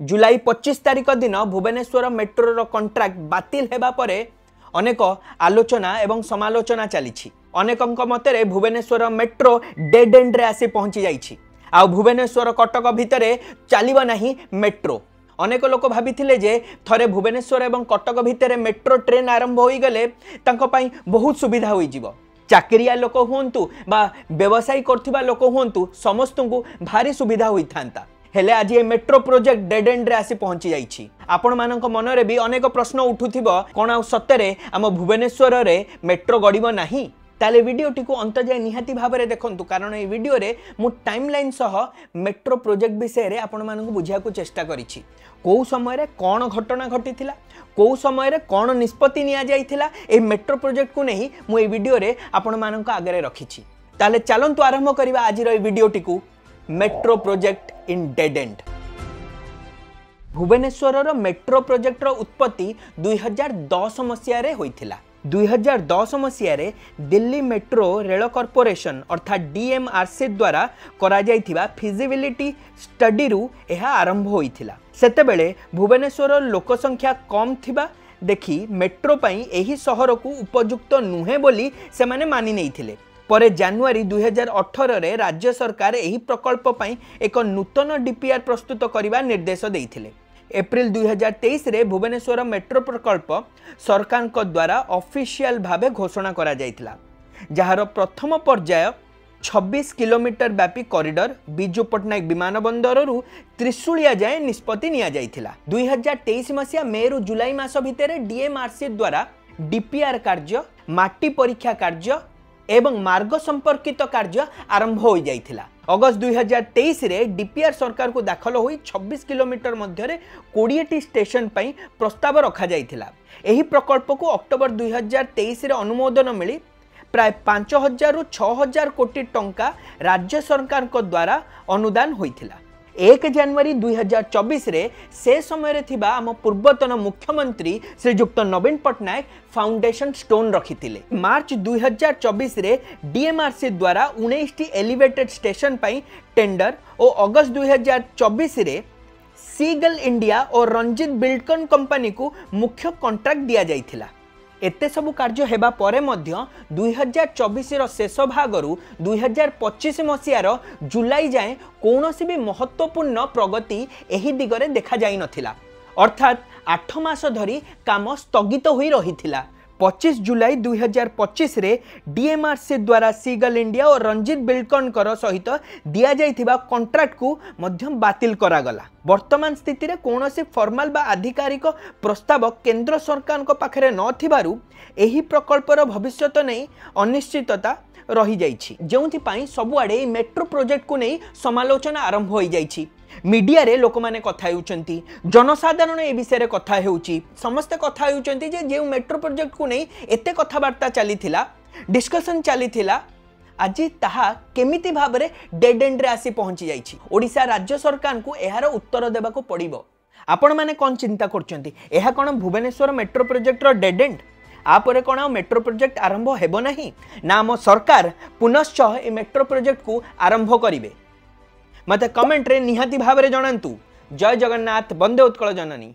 जुलाई 25 तारिख दिन भुवनेश्वर मेट्रोर कंट्राक्ट बातिल हेबा परे अनेक आलोचना एवं समालोचना चली। अनेकंक मतरे भुवनेश्वर मेट्रो डेड एंड रे आसी पहुंची जाइछि। आ भुवनेश्वर कटक भितरे चलिबो नाही मेट्रो। अनेक लोक भाभी जे थरे भुवनेश्वर एवं कटक भितर मेट्रो ट्रेन आरंभ हो गले तांको पई बहुत सुविधा होई जिवो। चाकरिया लोक हुंतु बा व्यवसाय करथिबा लोक हुंतु समस्त को भारी सुविधा होई थांता। हेले आज ये मेट्रो प्रोजेक्ट डेड एंड रे आसी पहुंची जाइछि। आपण मानक मनरे भी अनेक प्रश्न उठुथिबो कोन आ सत्तरे आम भुवनेश्वर रे मेट्रो गड़िबो नाही। ताले वीडियोटी को अंत जाए निहाती भाबरे देखंतु, कारण ए वीडियो रे मु टाइमलाइन सह मेट्रो प्रोजेक्ट विषय रे आपण मानक बुझिया को चेष्टा करिछि। को समय रे कोन घटना घटिथिला, को समय रे कोन निष्पत्ति निया जाइथिला, ए मेट्रो प्रोजेक्ट को नहीं मु ए वीडियो रे आपण मानक आगरे रखिछि। ताले चलंतु आरंभ करिबा आज रो ए वीडियोटी को metro project in dead end. Bhubaneswar metro project रो उत्पत्ति 2010 मसीह रे होइथिला। 2010 मसीह रे दिल्ली मेट्रो रेल कॉर्पोरेशन अर्थात डीएमआरसी द्वारा करा जाइथिबा फिजिबिलिटी स्टडी रु एहा आरंभ होइथिला। सेतेबेले भुवनेश्वर लोक संख्या कम थिबा देखि मेट्रो पई एही शहर को उपयुक्त नुहे बोली से माने मानि नैथिले। परे जनवरी 2018 रे राज्य सरकार एही प्रकल्प पई एक नूतन डीपीआर प्रस्तुत करिबा निर्देश देइथिले। एप्रिल 2023 रे भुवनेश्वर मेट्रो प्रकल्प सरकार को द्वारा ऑफिशियल भावे घोषणा करा जाइथिला, जहार प्रथम पर्याय 26 किलोमीटर व्यापी कॉरिडोर बिजू पट्टनायक विमान बंदर रु त्रिशूलिया जाए निष्पत्ति निया जाइथिला। 2023 मसीहा मे रु जुलाई मास भितर डीएमआरसी द्वारा डीपीआर कार्य, माटी परीक्षा कार्य एवं मार्ग संपर्कित कार्य आरंभ हो जाइथिला। अगस्त 2023 रे डीपीआर सरकार को दाखल होई 26 किलोमीटर मध्य 20 स्टेशन पई प्रस्ताव रखा जाइथिला। एही प्रकल्प को अक्टोबर 2023 रे अनुमोदन मिली प्राय 5000 रु 6000 कोटी टंका राज्य सरकार को द्वारा अनुदान होइथिला। 1 जनवरी 2024 रे से समय रे थिबा आम पूर्वतन मुख्यमंत्री श्रीयुक्त नवीन पट्टनायक फाउंडेशन स्टोन रखिथिले। मार्च 2024 रे डीएमआरसी द्वारा 19 एलिवेटेड स्टेशन पई टेंडर और अगस्त 2024 रे सीगल इंडिया और रंजित बिल्डकन कंपनी को मुख्य कॉन्ट्रैक्ट दिया जाइथिला। एते सबु कार्य हेबा परे मध्य 2024 रो शेष भागरु 2025 मसीहार जुलाई जाए कौनसी भी महत्वपूर्ण प्रगति एही दिगरे देखा जाई नथिला। अर्थात 8 मास धरी काम स्थगित होई रहिथिला। 25 जुलाई 2025 रे डीएमआरसी द्वारा सीगल इंडिया और रंजित बिल्डकन कर सहित दिया जाइथिबा कॉन्ट्रैक्ट को मध्यम बातिल करा गला। वर्तमान स्थिति रे कोनोसी फॉर्मल बा आधिकारिक प्रस्ताव केंद्र सरकार को पाखरे न थिबारु एही प्रकल्पर भविष्यत नै अनिश्चितता रही जाइछि, जेउथि पई सबुआडे मेट्रो प्रोजेक्ट को नै समालोचना आरंभ होई जाइछि। मीडिया रे लोक माने कथा हेउचंती, जनसाधारण ए विषय कथा हेउची, समस्त कथा हेउचंती जे जे मेट्रो प्रोजेक्ट को नै एते कथावार्ता चलीथिला, डिस्कशन चलीथिला, आज ताहा केमिति भाबरे डेड एंड रे आसी पहुंची जाइछि। ओडिशा राज्य सरकार को एहार उत्तर देबा को पड़िबो। आपण माने कोन चिंता करचंती, एहा कोन भुवनेश्वर मेट्रो प्रोजेक्ट रो डेड एंड? आपरे कोन मेट्रो प्रोजेक्ट आरंभ हेबो नाही ना आम सरकार पुनश्च ए मेट्रो प्रोजेक्ट को आरंभ करिवे? मते कमेंट रे निहाती भाबरे जणांतु। जय जगन्नाथ, वंदे उत्कल जननी।